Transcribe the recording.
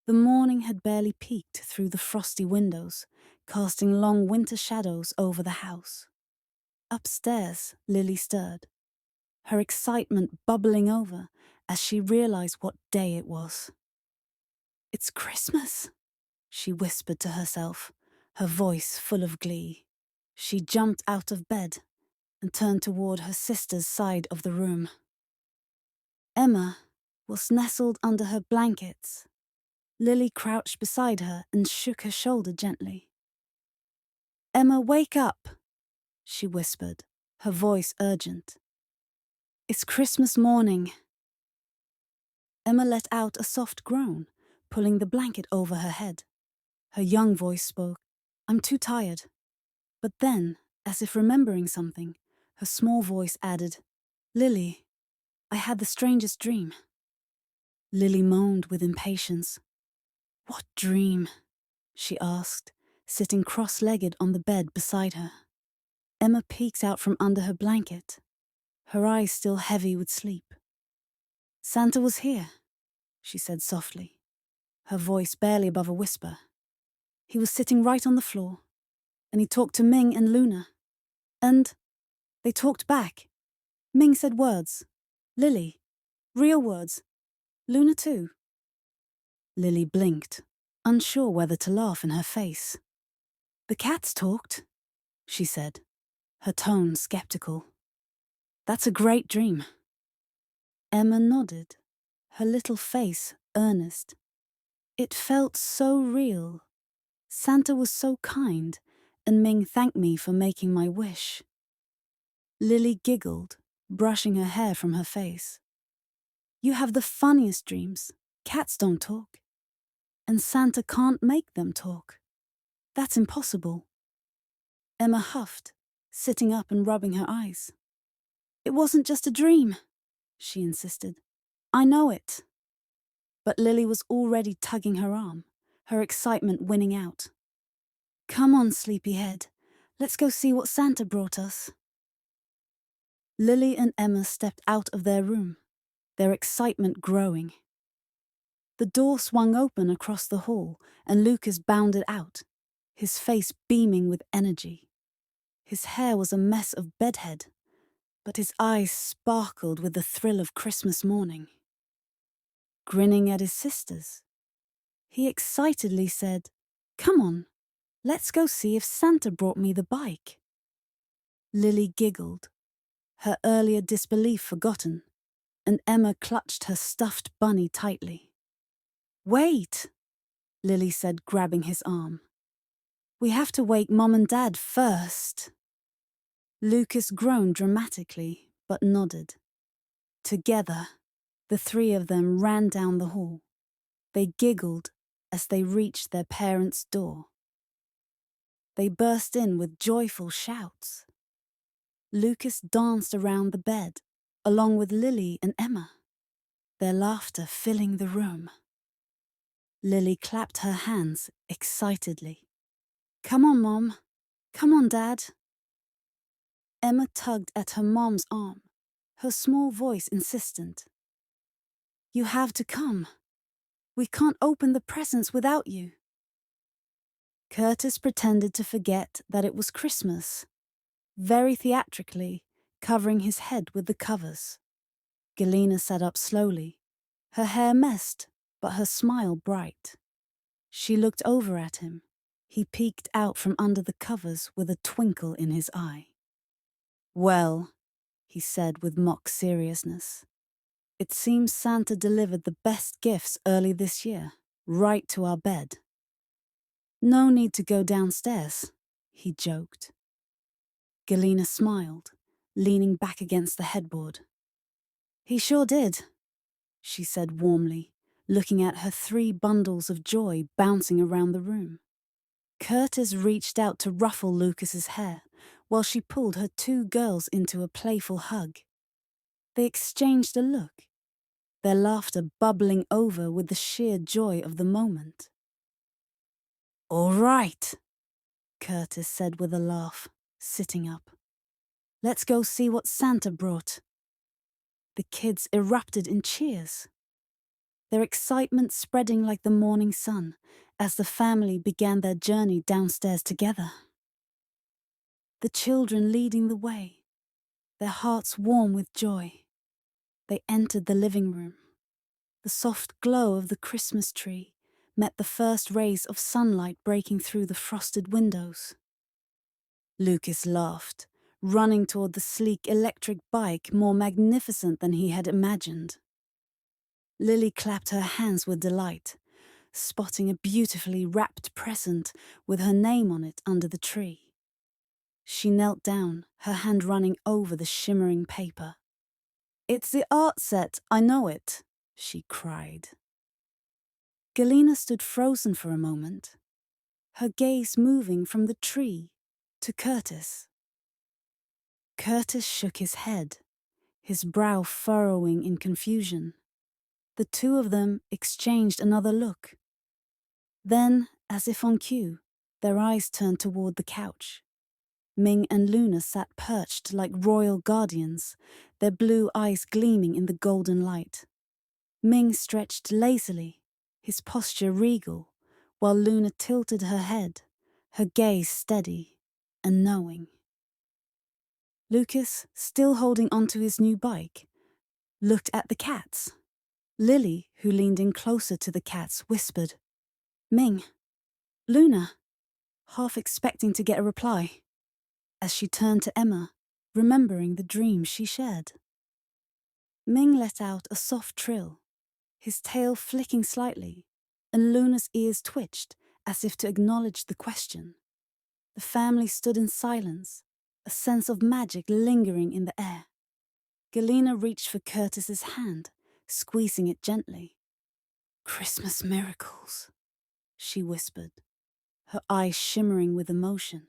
The morning had barely peeked through the frosty windows, casting long winter shadows over the house. Upstairs, Lily stirred, her excitement bubbling over as she realized what day it was. "It's Christmas," she whispered to herself, her voice full of glee. She jumped out of bed and turned toward her sister's side of the room. Emma was nestled under her blankets. Lily crouched beside her and shook her shoulder gently. "Emma, wake up," she whispered, her voice urgent. "It's Christmas morning." Emma let out a soft groan, pulling the blanket over her head. Her young voice spoke, "I'm too tired." But then, as if remembering something, her small voice added, "Lily, I had the strangest dream." Lily moaned with impatience. "What dream?" she asked, sitting cross-legged on the bed beside her. Emma peeked out from under her blanket, her eyes still heavy with sleep. "Santa was here," she said softly, her voice barely above a whisper. "He was sitting right on the floor, and he talked to Ming and Luna. And they talked back. Ming said words. Lily. Real words. Luna too." Lily blinked, unsure whether to laugh in her face. "The cats talked," she said, her tone skeptical. "That's a great dream." Emma nodded, her little face earnest. It felt so real. Santa was so kind, and Ming thanked me for making my wish. Lily giggled, brushing her hair from her face. "You have the funniest dreams. Cats don't talk. And Santa can't make them talk. That's impossible." Emma huffed, sitting up and rubbing her eyes. "It wasn't just a dream," she insisted. "I know it." But Lily was already tugging her arm, her excitement winning out. "Come on, sleepyhead. Let's go see what Santa brought us." Lily and Emma stepped out of their room, their excitement growing. The door swung open across the hall, and Lucas bounded out, his face beaming with energy. His hair was a mess of bedhead, but his eyes sparkled with the thrill of Christmas morning. Grinning at his sisters, he excitedly said, "Come on, let's go see if Santa brought me the bike." Lily giggled, her earlier disbelief forgotten, and Emma clutched her stuffed bunny tightly. "Wait," Lily said, grabbing his arm. "We have to wake Mom and Dad first." Lucas groaned dramatically, but nodded. Together, the three of them ran down the hall. They giggled as they reached their parents' door. They burst in with joyful shouts. Lucas danced around the bed, along with Lily and Emma, their laughter filling the room. Lily clapped her hands excitedly. "Come on, Mom. Come on, Dad." Emma tugged at her mom's arm, her small voice insistent. "You have to come. We can't open the presents without you." Curtis pretended to forget that it was Christmas, very theatrically, covering his head with the covers. Galina sat up slowly, her hair messed, but her smile bright. She looked over at him. He peeked out from under the covers with a twinkle in his eye. "Well," he said with mock seriousness, "it seems Santa delivered the best gifts early this year, right to our bed." "No need to go downstairs," he joked. Galina smiled, leaning back against the headboard. "He sure did," she said warmly, looking at her 3 bundles of joy bouncing around the room. Curtis reached out to ruffle Lucas's hair, while she pulled her 2 girls into a playful hug. They exchanged a look, their laughter bubbling over with the sheer joy of the moment. "All right," Curtis said with a laugh, sitting up. "Let's go see what Santa brought." The kids erupted in cheers. their excitement spreading like the morning sun as the family began their journey downstairs together. The children leading the way, their hearts warm with joy. They entered the living room. The soft glow of the Christmas tree met the first rays of sunlight breaking through the frosted windows. Lucas laughed, running toward the sleek electric bike more magnificent than he had imagined. Lily clapped her hands with delight, spotting a beautifully wrapped present with her name on it under the tree. She knelt down, her hand running over the shimmering paper. "It's the art set, I know it," she cried. Galina stood frozen for a moment, her gaze moving from the tree to Curtis. Curtis shook his head, his brow furrowing in confusion. The two of them exchanged another look. Then, as if on cue, their eyes turned toward the couch. Ming and Luna sat perched like royal guardians, their blue eyes gleaming in the golden light. Ming stretched lazily, his posture regal, while Luna tilted her head, her gaze steady and knowing. Lucas, still holding onto his new bike, looked at the cats. Lily, who leaned in closer to the cats, whispered, "Ming, Luna," half expecting to get a reply, as she turned to Emma, remembering the dream she shared. Ming let out a soft trill, his tail flicking slightly, and Luna's ears twitched as if to acknowledge the question. The family stood in silence, a sense of magic lingering in the air. Galina reached for Curtis's hand, squeezing it gently. "Christmas miracles," she whispered, her eyes shimmering with emotion.